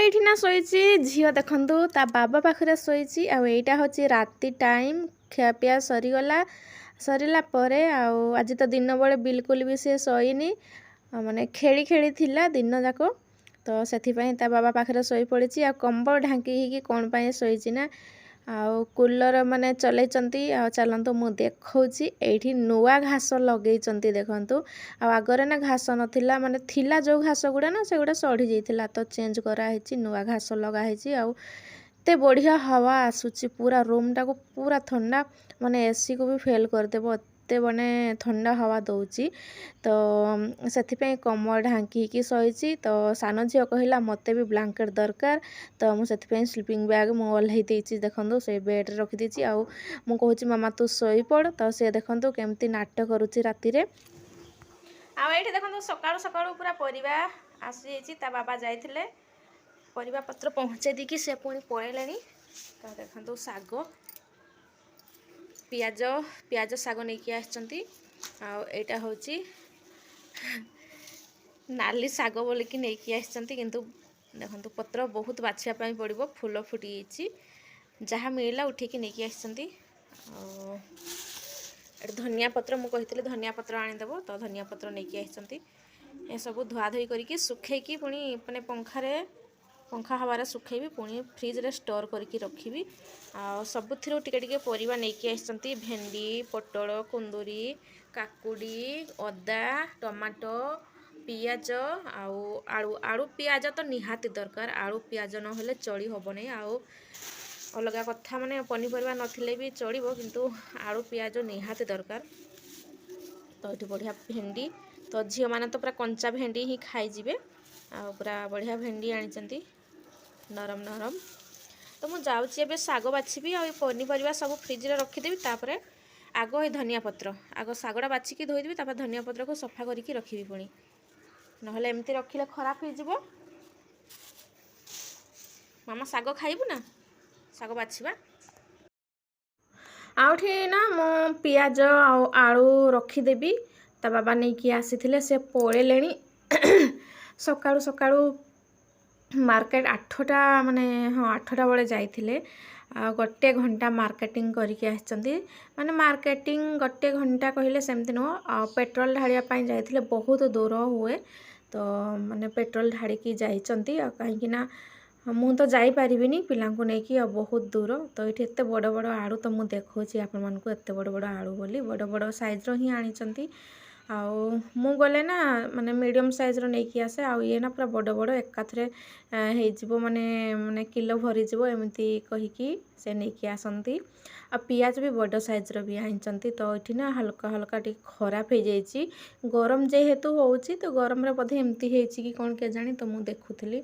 ଏଇଠି ନା ଶୋଇଛି ଝିଅ ଦେଖନ୍ତୁ ତା ବାବା ପାଖରେ ଶୋଇଛି। ଆଉ ଏଇଟା ହେଉଛି ରାତି ଟାଇମ୍, ଖିଆପିଆ ସରିଲା ପରେ ଆଉ ଆଜି ତ ଦିନ ବେଳେ ବିଲକୁଲ ବି ସେ ଶୋଇନି, ମାନେ ଖେଳି ଥିଲା ଦିନ ଯାକ। ତ ସେଥିପାଇଁ ତା ବାବା ପାଖରେ ଶୋଇ ପଡ଼ିଛି। ଆଉ କମ୍ବଳ ଢାଙ୍କି ହେଇକି କ'ଣ ପାଇଁ ଶୋଇଛି ନା, ଆଉ କୁଲର ମାନେ ଚଲେଇଛନ୍ତି। ଆଉ ଚାଲନ୍ତୁ ମୁଁ ଦେଖଉଛି, ଏଇଠି ନୂଆ ଘାସ ଲଗେଇଛନ୍ତି ଦେଖନ୍ତୁ। ଆଉ ଆଗରେ ନା ଘାସ ନଥିଲା, ମାନେ ଥିଲା ଯେଉଁ ଘାସ ଗୁଡ଼ା ନା ସେଗୁଡ଼ା ସଢ଼ି ଯାଇଥିଲା, ତ ଚେଞ୍ଜ କରାହେଇଛି, ନୂଆ ଘାସ ଲଗା ହେଇଛି। ଆଉ ଏତେ ବଢ଼ିଆ ହାୱା ଆସୁଛି, ପୁରା ରୁମ୍ଟାକୁ ପୁରା ଥଣ୍ଡା, ମାନେ ଏସିକୁ ବି ଫେଲ୍ କରିଦେବ, ଏତେ ମାନେ ଥଣ୍ଡା ହାୱା ଦେଉଛି। ତ ସେଥିପାଇଁ କମଳ ଢାଙ୍କି ହେଇକି ଶୋଇଛି। ତ ସାନ ଝିଅ କହିଲା ମୋତେ ବି ବ୍ଲାଙ୍କେଟ୍ ଦରକାର, ତ ମୁଁ ସେଥିପାଇଁ ସ୍ଲିପିଂ ବ୍ୟାଗ୍ ମୁଁ ଓହ୍ଲାଇ ଦେଇଛି ଦେଖନ୍ତୁ, ସେଇ ବେଡ଼୍ରେ ରଖିଦେଇଛି। ଆଉ ମୁଁ କହୁଛି ମାମା ତୁ ଶୋଇପଡ଼, ତ ସେ ଦେଖନ୍ତୁ କେମିତି ନାଟ କରୁଛି ରାତିରେ। ଆଉ ଏଇଠି ଦେଖନ୍ତୁ ସକାଳୁ ସକାଳୁ ପୁରା ପରିବା ଆସିଯାଇଛି, ତା ବାବା ଯାଇଥିଲେ ପରିବା ପତ୍ର ପହଞ୍ଚେଇ ଦେଇକି ସେ ପୁଣି ପଳେଇଲେଣି। ତ ଦେଖନ୍ତୁ ଶାଗ, ପିଆଜ ଶାଗ ନେଇକି ଆସିଛନ୍ତି। ଆଉ ଏଇଟା ହେଉଛି ନାଲି ଶାଗ ବୋଲିକି ନେଇକି ଆସିଛନ୍ତି, କିନ୍ତୁ ଦେଖନ୍ତୁ ପତ୍ର ବହୁତ ବାଛିବା ପାଇଁ ପଡ଼ିବ, ଫୁଲ ଫୁଟିଯାଇଛି, ଯାହା ମିଳିଲା ଉଠିକି ନେଇକି ଆସିଛନ୍ତି। ଆଉ ଏଠି ଧନିଆ ପତ୍ର, ମୁଁ କହିଥିଲି ଧନିଆ ପତ୍ର ଆଣିଦେବ, ତ ଧନିଆ ପତ୍ର ନେଇକି ଆସିଛନ୍ତି। ଏସବୁ ଧୁଆଧୁଇ କରିକି ଶୁଖେଇକି ପୁଣି ମାନେ ପଙ୍ଖା ହାୱାରେ ଶୁଖେଇବି, ପୁଣି ଫ୍ରିଜ୍ରେ ଷ୍ଟୋର୍ କରିକି ରଖିବି। ଆଉ ସବୁଥିରୁ ଟିକେ ଟିକେ ପରିବା ନେଇକି ଆସିଛନ୍ତି, ଭେଣ୍ଡି, ପୋଟଳ, କୁନ୍ଦୁରି, କାକୁଡ଼ି, ଅଦା, ଟମାଟୋ, ପିଆଜ ଆଉ ଆଳୁ ପିଆଜ ତ ନିହାତି ଦରକାର, ଆଳୁ ପିଆଜ ନହେଲେ ଚଳି ହେବନି। ଆଉ ଅଲଗା କଥା ମାନେ ପନିପରିବା ନଥିଲେ ବି ଚଳିବ, କିନ୍ତୁ ଆଳୁ ପିଆଜ ନିହାତି ଦରକାର। ତ ଏଠି ବଢ଼ିଆ ଭେଣ୍ଡି, ତ ଝିଅମାନେ ତ ପୁରା କଞ୍ଚା ଭେଣ୍ଡି ହିଁ ଖାଇଯିବେ। ଆଉ ପୁରା ବଢ଼ିଆ ଭେଣ୍ଡି ଆଣିଛନ୍ତି, ନରମ ନରମ। ତ ମୁଁ ଯାଉଛି ଏବେ ଶାଗ ବାଛିବି, ଆଉ ଏ ପନିପରିବା ସବୁ ଫ୍ରିଜ୍ରେ ରଖିଦେବି। ତାପରେ ଆଗ ଏ ଧନିଆ ପତ୍ର, ଆଗ ଶାଗଟା ବାଛିକି ଧୋଇଦେବି, ତାପରେ ଧନିଆ ପତ୍ରକୁ ସଫା କରିକି ରଖିବି, ପୁଣି ନହେଲେ ଏମିତି ରଖିଲେ ଖରାପ ହେଇଯିବ। ମାମା ଶାଗ ଖାଇବୁ ନା, ଶାଗ ବାଛିବା। ଆଉଠି ନା ମୁଁ ପିଆଜ ଆଉ ଆଳୁ ରଖିଦେବି, ତା ବାବା ନେଇକି ଆସିଥିଲେ, ସେ ପଳେଇଲେଣି ସକାଳୁ ସକାଳୁ ମାର୍କେଟ 8ଟା ମାନେ ହଁ 8ଟା ବେଳେ ଯାଇଥିଲେ। ଆଉ 1 ଘଣ୍ଟା ମାର୍କେଟିଂ କରିକି ଆସିଛନ୍ତି। ମାନେ ମାର୍କେଟିଂ 1 ଘଣ୍ଟା କହିଲେ ସେମିତି ନୁହଁ, ଆଉ ପେଟ୍ରୋଲ ଢାଳିବା ପାଇଁ ଯାଇଥିଲେ, ବହୁତ ଦୂର ହୁଏ, ତ ମାନେ ପେଟ୍ରୋଲ ଢାଳିକି ଯାଇଛନ୍ତି। ଆଉ କାହିଁକି ନା ମୁଁ ତ ଯାଇପାରିବିନି ପିଲାଙ୍କୁ ନେଇକି, ଆଉ ବହୁତ ଦୂର, ତ ଏଇଠି ଏତେ ବଡ଼ ବଡ଼ ଆଳୁ, ତ ମୁଁ ଦେଖାଉଛି ଆପଣମାନଙ୍କୁ ଏତେ ବଡ଼ ବଡ଼ ଆଳୁ ବୋଲି, ବଡ଼ ବଡ଼ ସାଇଜ୍ର ହିଁ ଆଣିଛନ୍ତି। ଆଉ ମୁଁ ଗଲେ ନା ମାନେ ମିଡ଼ିୟମ୍ ସାଇଜ୍ର ନେଇକି ଆସେ, ଆଉ ଇଏ ନା ପୁରା ବଡ଼ ବଡ଼ ଏକାଥରେ ହେଇଯିବ, ମାନେ କିଲୋ ଭରିଯିବ ଏମିତି କହିକି ସେ ନେଇକି ଆସନ୍ତି। ଆଉ ପିଆଜ ବି ବଡ଼ ସାଇଜ୍ର ବି ଆଣିଛନ୍ତି। ତ ଏଠି ନା ହାଲକା ହାଲକା ଟିକେ ଖରାପ ହେଇଯାଇଛି, ଗରମ ଯେହେତୁ ହେଉଛି, ତ ଗରମରେ ବୋଧେ ଏମିତି ହେଇଛି କି କ'ଣ କେଜାଣି, ତ ମୁଁ ଦେଖୁଥିଲି।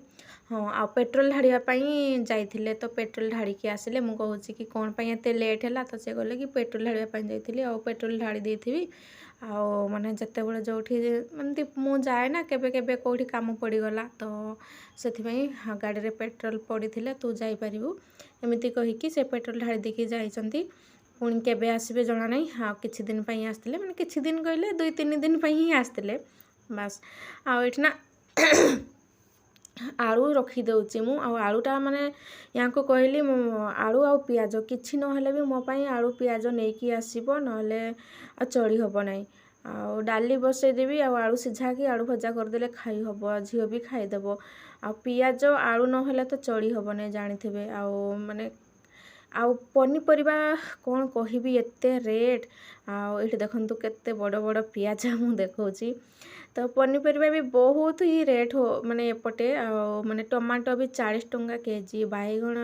ହଁ, ଆଉ ପେଟ୍ରୋଲ ଢାଳିବା ପାଇଁ ଯାଇଥିଲେ, ତ ପେଟ୍ରୋଲ ଢାଳିକି ଆସିଲେ। ମୁଁ କହୁଛି କି କ'ଣ ପାଇଁ ଏତେ ଲେଟ୍ ହେଲା, ତ ସେ କହିଲେ କି ପେଟ୍ରୋଲ ଢାଳିବା ପାଇଁ ଯାଇଥିଲି, ଆଉ ପେଟ୍ରୋଲ ଢାଳି ଦେଇଥିବି। ଆଉ ମାନେ ଯେତେବେଳେ ଯେଉଁଠି ଏମିତି ମୁଁ ଯାଏ ନା କେବେ କେବେ କେଉଁଠି କାମ ପଡ଼ିଗଲା, ତ ସେଥିପାଇଁ ଗାଡ଼ିରେ ପେଟ୍ରୋଲ ପଡ଼ିଥିଲେ ତୁ ଯାଇପାରିବୁ, ଏମିତି କହିକି ସେ ପେଟ୍ରୋଲ ଢାଳି ଦେଇକି ଯାଇଛନ୍ତି। ପୁଣି କେବେ ଆସିବେ ଜଣା ନାହିଁ। ଆଉ କିଛି ଦିନ ପାଇଁ ଆସିଥିଲେ, ମାନେ କିଛି ଦିନ କହିଲେ 2-3 ଦିନ ପାଇଁ ହିଁ ଆସିଥିଲେ ବାସ୍। ଆଉ ଏଠି ନା ଆଳୁ ରଖିଦେଉଛି ମୁଁ, ଆଉ ଆଳୁଟା ମାନେ ୟାଙ୍କୁ କହିଲି ମୁଁ ଆଳୁ ଆଉ ପିଆଜ କିଛି ନହେଲେ ବି ମୋ ପାଇଁ ଆଳୁ ପିଆଜ ନେଇକି ଆସିବ, ନହେଲେ ଆଉ ଚଳି ହେବ ନାହିଁ। ଆଉ ଡାଲି ବସେଇଦେବି, ଆଉ ଆଳୁ ସିଝାକି ଆଳୁ ଭଜା କରିଦେଲେ ଖାଇ ହେବ, ଝିଅ ବି ଖାଇଦେବ। ଆଉ ପିଆଜ ଆଳୁ ନହେଲେ ତ ଚଳି ହେବନି, ଜାଣିଥିବେ। ଆଉ ମାନେ ଆଉ ପନିପରିବା କ'ଣ କହିବି, ଏତେ ରେଟ୍। ଆଉ ଏଇଠି ଦେଖନ୍ତୁ କେତେ ବଡ଼ ବଡ଼ ପିଆଜ ମୁଁ ଦେଖାଉଛି। ତ ପନିପରିବା ବି ବହୁତ ହିଁ ରେଟ୍ ମାନେ ଏପଟେ। ଆଉ ମାନେ ଟମାଟୋ ବି 40 ଟଙ୍କା କେଜି, ବାଇଗଣ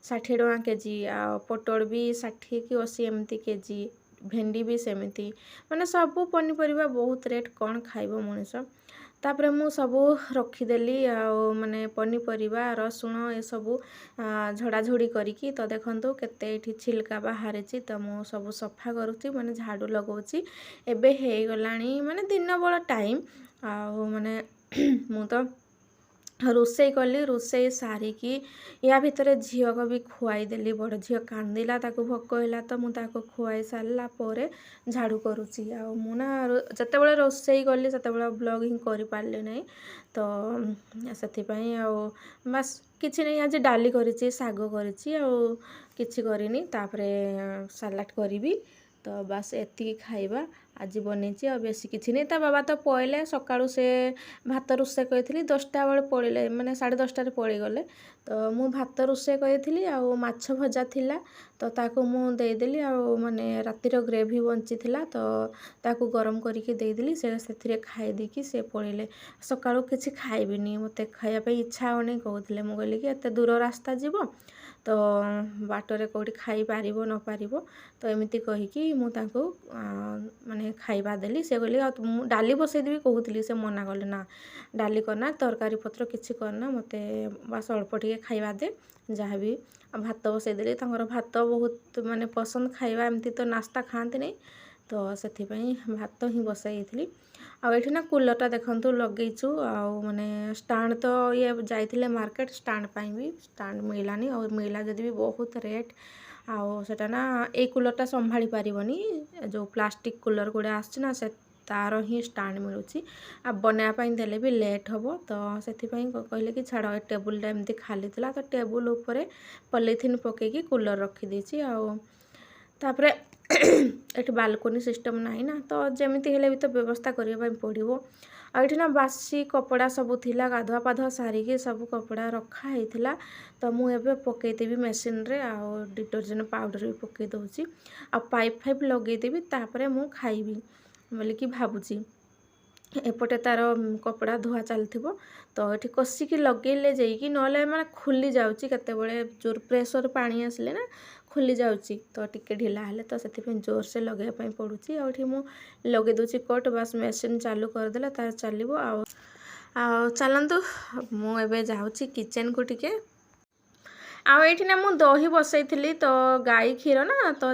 60 ଟଙ୍କା କେଜି, ଆଉ ପୋଟଳ ବି 60 କି 80 ଏମିତି କେଜି, ଭେଣ୍ଡି ବି ସେମିତି, ମାନେ ସବୁ ପନିପରିବା ବହୁତ ରେଟ୍, କ'ଣ ଖାଇବ ମଣିଷ। ତାପରେ ମୁଁ ସବୁ ରଖିଦେଲି, ଆଉ ମାନେ ପନିପରିବା ରସୁଣ ଏସବୁ ଝଡ଼ାଝଡ଼ି କରିକି, ତ ଦେଖନ୍ତୁ କେତେ ଏଇଠି ଛିଲକା ବାହାରିଛି, ତ ମୁଁ ସବୁ ସଫା କରୁଛି, ମାନେ ଝାଡ଼ୁ ଲଗାଉଛି। ଏବେ ହେଇଗଲାଣି ମାନେ ଦିନ ବେଳ ଟାଇମ୍, ଆଉ ମାନେ ମୁଁ ତ ରୋଷେଇ କଲି। ରୋଷେଇ ସାରିକି ୟା ଭିତରେ ଝିଅକୁ ବି ଖୁଆଇଦେଲି। ବଡ଼ ଝିଅ କାନ୍ଦିଲା, ତାକୁ ଭୋକ ହେଲା ତ ମୁଁ ତାକୁ ଖୁଆଇ ସାରିଲା ପରେ ଝାଡ଼ୁ କରୁଛି। ଆଉ ମୁଁ ନା ଯେତେବେଳେ ରୋଷେଇ କଲି ସେତେବେଳେ ବ୍ଲଗ୍ ହିଁ କରିପାରିଲି ନାହିଁ। ତ ସେଥିପାଇଁ ଆଉ ବାସ୍ କିଛି ନାହିଁ। ଆଜି ଡାଲି କରିଛି, ଶାଗ କରିଛି, ଆଉ କିଛି କରିନି। ତାପରେ ସାଲାଡ଼ କରିବି। ତ ବାସ୍ ଏତିକି ଖାଇବା ଆଜି ବନେଇଛି, ଆଉ ବେଶୀ କିଛି ନାହିଁ। ତା ବାବା ତ ପଳେଇଲେ ସକାଳୁ। ସେ ଭାତ ରୋଷେଇ କରିଥିଲି 10ଟା ବେଳେ ପଳେଇଲେ, ମାନେ 10:30ରେ ପଳେଇଗଲେ। ତ ମୁଁ ଭାତ ରୋଷେଇ କରିଥିଲି ଆଉ ମାଛ ଭଜା ଥିଲା, ତ ତାକୁ ମୁଁ ଦେଇଦେଲି। ଆଉ ମାନେ ରାତିର ଗ୍ରେଭି ବଞ୍ଚିଥିଲା ତ ତାକୁ ଗରମ କରିକି ଦେଇଦେଲି। ସେ ସେଥିରେ ଖାଇ ଦେଇକି ସେ ପଳେଇଲେ। ସକାଳୁ କିଛି ଖାଇବିନି, ମୋତେ ଖାଇବା ପାଇଁ ଇଚ୍ଛା ହେଉନି କହୁଥିଲେ। ମୁଁ କହିଲି କି ଏତେ ଦୂର ରାସ୍ତା ଯିବ ତ ବାଟରେ କେଉଁଠି ଖାଇପାରିବ ନ ପାରିବ, ତ ଏମିତି କହିକି ମୁଁ ତାଙ୍କୁ ମାନେ ଖାଇବା ଦେଲି। ସେ କହିଲେ ଆଉ ମୁଁ ଡାଲି ବସେଇଦେବି କହୁଥିଲି, ସେ ମନା କଲେ ନା ଡାଲି କରନା, ତରକାରୀ ପତ୍ର କିଛି କରନା, ମୋତେ ବାସ୍ ଅଳ୍ପ ଟିକେ ଖାଇବା ଦେ ଯାହା ବି। ଆଉ ଭାତ ବସେଇଦେଲି। ତାଙ୍କର ଭାତ ବହୁତ ମାନେ ପସନ୍ଦ ଖାଇବା, ଏମିତି ତ ନାସ୍ତା ଖାଆନ୍ତି ନାହିଁ, ତ ସେଥିପାଇଁ ଭାତ ହିଁ ବସାଇଥିଲି। ଆଉ ଏଠି ନା କୁଲରଟା ଦେଖନ୍ତୁ ଲଗେଇଛୁ। ଆଉ ମାନେ ଷ୍ଟାଣ୍ଡ ତ ଇଏ ଯାଇଥିଲେ ମାର୍କେଟ ଷ୍ଟାଣ୍ଡ ପାଇଁ ବି ଷ୍ଟାଣ୍ଡ ମିଳିଲାନି। ଆଉ ମିଳିଲା ଯଦି ବି ବହୁତ ରେଟ୍। ଆଉ ସେଟା ନା ଏଇ କୁଲରଟା ସମ୍ଭାଳି ପାରିବନି। ଯେଉଁ ପ୍ଲାଷ୍ଟିକ୍ କୁଲର ଗୁଡ଼ା ଆସୁଛି ନା ସେ ତାର ହିଁ ଷ୍ଟାଣ୍ଡ ମିଳୁଛି। ଆଉ ବନେଇବା ପାଇଁ ଦେଲେ ବି ଲେଟ୍ ହେବ। ତ ସେଥିପାଇଁ କହିଲେ କି ଛାଡ଼, ଏ ଟେବୁଲଟା ଏମିତି ଖାଲି ଥିଲା ତ ଟେବୁଲ ଉପରେ ପଲିଥିନ୍ ପକେଇକି କୁଲର ରଖିଦେଇଛି। ଆଉ ତାପରେ ଏଠି ବାଲକୋନି ସିଷ୍ଟମ୍ ନାହିଁ ନା, ତ ଯେମିତି ହେଲେ ବି ତ ବ୍ୟବସ୍ଥା କରିବା ପାଇଁ ପଡ଼ିବ। ଆଉ ଏଠି ନା ବାସି କପଡ଼ା ସବୁ ଥିଲା, ଗାଧୁଆ ପାଧୁଆ ସାରିକି ସବୁ କପଡ଼ା ରଖା ହେଇଥିଲା। ତ ମୁଁ ଏବେ ପକେଇଦେବି ମେସିନ୍ରେ, ଆଉ ଡିଟର୍ଜେଣ୍ଟ ପାଉଡ଼ର ବି ପକେଇ ଦେଉଛି। ଆଉ ପାଇପ୍ ଫାଇପ୍ ଲଗେଇଦେବି, ତାପରେ ମୁଁ ଖାଇବି ବୋଲିକି ଭାବୁଛି। ଏପଟେ ତାର କପଡ଼ା ଧୁଆ ଚାଲିଥିବ, ତ ଏଠି କଷିକି ଲଗେଇଲେ ଯାଇକି, ନହେଲେ ମାନେ ଖୋଲି ଯାଉଛି କେତେବେଳେ ଜୋର ପ୍ରେସର ପାଣି ଆସିଲେ ନା ଖୋଲି ଯାଉଛି। ତ ଟିକେ ଢିଲା ହେଲେ ତ ସେଥିପାଇଁ ଜୋରସେ ଲଗେଇବା ପାଇଁ ପଡ଼ୁଛି। ଆଉ ଏଠି ମୁଁ ଲଗେଇ ଦେଉଛି କଟ୍, ବାସ୍ ମେସିନ୍ ଚାଲୁ କରିଦେଲେ ତାର ଚାଲିବ। ଆଉ ଚାଲନ୍ତୁ, ମୁଁ ଏବେ ଯାଉଛି କିଚେନ୍କୁ ଟିକେ। ଆଉ ଏଇଠି ନା ମୁଁ ଦହି ବସେଇଥିଲି, ତ ଗାଈ କ୍ଷୀର ନା, ତ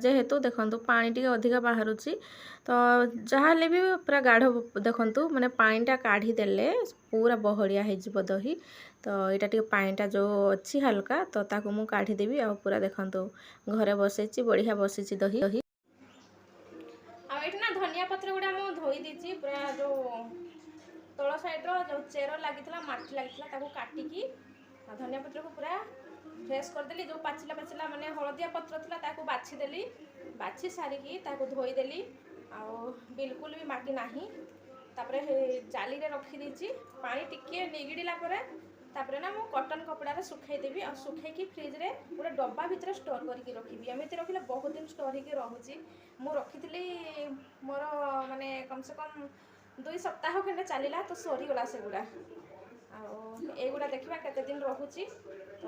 ଯେହେତୁ ଦେଖନ୍ତୁ ପାଣି ଟିକେ ଅଧିକା ବାହାରୁଛି, ତ ଯାହା ହେଲେ ବି ପୁରା ଗାଢ଼ ଦେଖନ୍ତୁ, ମାନେ ପାଣିଟା କାଢ଼ିଦେଲେ ପୁରା ବହଳିଆ ହେଇଯିବ ଦହି। ତ ଏଇଟା ଟିକେ ପାଣିଟା ଯେଉଁ ଅଛି ହାଲକା, ତ ତାକୁ ମୁଁ କାଢ଼ିଦେବି। ଆଉ ପୁରା ଦେଖନ୍ତୁ ଘରେ ବସେଇଛି, ବଢ଼ିଆ ବସିଛି ଦହି। ଆଉ ଏଇଠି ନା ଧନିଆ ପତ୍ର ଗୁଡ଼ା ମୁଁ ଧୋଇ ଦେଇଛି, ପୁରା ଯେଉଁ ତଳ ସାଇଡ଼୍ର ଯେଉଁ ଚେର ଲାଗିଥିଲା, ମାଟି ଲାଗିଥିଲା, ତାକୁ କାଟିକି ଧନିଆ ପତ୍ରକୁ ପୁରା ଫ୍ରେଶ୍ କରିଦେଲି। ଯେଉଁ ପାଚିଲା ପାଚିଲା ମାନେ ହଳଦିଆ ପତ୍ର ଥିଲା ତାକୁ ବାଛିଦେଲି। ବାଛି ସାରିକି ତାକୁ ଧୋଇଦେଲି। ଆଉ ବିଲକୁଲ ବି ମାଟି ନାହିଁ। ତାପରେ ଜାଲିରେ ରଖିଦେଇଛି। ପାଣି ଟିକିଏ ନିଗିଡ଼ିଲା ପରେ ତାପରେ ନା ମୁଁ କଟନ୍ କପଡ଼ାରେ ଶୁଖେଇଦେବି। ଆଉ ଶୁଖେଇକି ଫ୍ରିଜ୍ରେ ଗୋଟେ ଡବା ଭିତରେ ଷ୍ଟୋର୍ କରିକି ରଖିବି। ଏମିତି ରଖିଲେ ବହୁତ ଦିନ ଷ୍ଟୋର୍ ହେଇକି ରହୁଛି। ମୁଁ ରଖିଥିଲି ମୋର ମାନେ କମ୍ ସେ କମ୍ 2 ସପ୍ତାହ ଖଣ୍ଡେ ଚାଲିଲା, ତ ସରିଗଲା ସେଗୁଡ଼ା। ଆଉ ଏଇଗୁଡ଼ା ଦେଖିବା କେତେ ଦିନ ରହୁଛି। ତ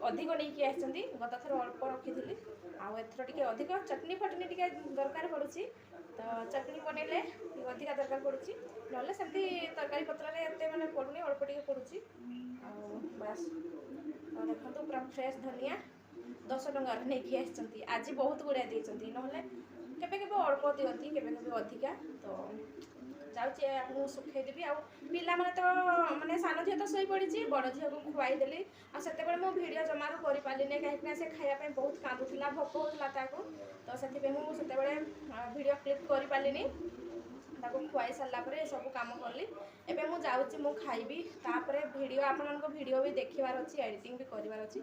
ଅଧିକ ନେଇକି ଆସିଛନ୍ତି, ଗତ ଥର ଅଳ୍ପ ରଖିଥିଲି, ଆଉ ଏଥର ଟିକେ ଅଧିକ। ଚଟନି ଫଟନି ଟିକେ ଦରକାର ପଡ଼ୁଛି, ତ ଚଟନି ବନେଇଲେ ଟିକେ ଅଧିକା ଦରକାର ପଡ଼ୁଛି। ନହେଲେ ସେମିତି ତରକାରୀ ପତ୍ରରେ ଏତେ ମାନେ ପଡ଼ୁନି, ଅଳ୍ପ ଟିକେ ପଡ଼ୁଛି। ଆଉ ବାସ୍ ଦେଖନ୍ତୁ ପୁରା ଫ୍ରେଶ୍ ଧନିଆ 10 ଟଙ୍କାର ନେଇକି ଆସିଛନ୍ତି। ଆଜି ବହୁତ ଗୁଡ଼ାଏ ଦେଇଛନ୍ତି, ନହେଲେ କେବେ କେବେ ଅଳ୍ପ ଦିଅନ୍ତି, କେବେ କେବେ ଅଧିକା। ତ ଯାଉଛି ଆପଣଙ୍କୁ ଶୁଖେଇଦେବି। ଆଉ ପିଲାମାନେ ତ ମାନେ ସାନ ଝିଅ ତ ଶୋଇପଡ଼ିଛି, ବଡ଼ ଝିଅକୁ ଖୁଆଇଦେଲି। ଆଉ ସେତେବେଳେ ମୁଁ ଭିଡ଼ିଓ ଜମାରୁ କରିପାରିଲିନି, କାହିଁକିନା ସେ ଖାଇବା ପାଇଁ ବହୁତ କାନ୍ଦୁଥିଲା, ଭୋକ ହେଉଥିଲା ତାକୁ। ତ ସେଥିପାଇଁ ମୁଁ ସେତେବେଳେ ଭିଡ଼ିଓ କ୍ଲିପ୍ କରିପାରିଲିନି। ତାକୁ ଖୁଆଇ ସାରିଲା ପରେ ସବୁ କାମ କଲି। ଏବେ ମୁଁ ଯାଉଛି, ମୁଁ ଖାଇବି। ତାପରେ ଭିଡ଼ିଓ ଆପଣଙ୍କ ଭିଡ଼ିଓ ବି ଦେଖିବାର ଅଛି, ଏଡ଼ିଟିଂ ବି କରିବାର ଅଛି।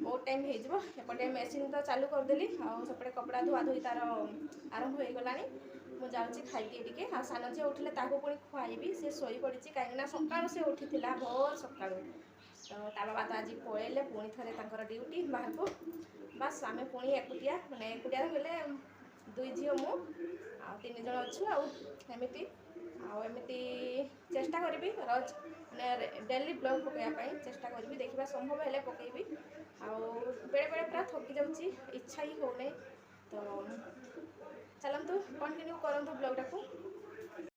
ବହୁତ ଟାଇମ୍ ହେଇଯିବ। ଏପଟେ ମେସିନ୍ ତ ଚାଲୁ କରିଦେଲି, ଆଉ ସେପଟେ କପଡ଼ା ଧୁଆ ଧୋଇ ତାର ଆରମ୍ଭ ହୋଇଗଲାଣି। ମୁଁ ଯାଉଛି ଖାଇଦିଏ ଟିକେ। ଆଉ ସାନ ଝିଅ ଉଠିଲେ ତାକୁ ପୁଣି ଖୁଆଇବି। ସେ ଶୋଇପଡ଼ିଛି, କାହିଁକିନା ସକାଳୁ ସେ ଉଠିଥିଲା, ଭୋର ସକାଳୁ। ତ ତା ବାବା ତ ଆଜି ପଳେଇଲେ ପୁଣି ଥରେ ତାଙ୍କର ଡ୍ୟୁଟି ବାହାରକୁ। ବାସ୍ ଆମେ ପୁଣି ଏକୁଟିଆ, ମାନେ ଏକୁଟିଆ ହେଲେ 2 ଝିଅ ମୁଁ ଆଉ 3 ଜଣ ଅଛୁ। ଆଉ ଏମିତି ଚେଷ୍ଟା କରିବି ରୋଜ ମାନେ ଡେଲି ବ୍ଲଗ୍ ପକାଇବା ପାଇଁ ଚେଷ୍ଟା କରିବି। ଦେଖିବା ସମ୍ଭବ ହେଲେ ପକାଇବି। ଆଉ ବେଳେବେଳେ ପୁରା ଥକି ଯାଉଛି, ଇଚ୍ଛା ହିଁ ହେଉନାହିଁ। ତ ଚାଲନ୍ତୁ କଣ୍ଟିନ୍ୟୁ କରନ୍ତୁ ବ୍ଲଗ୍ଟାକୁ।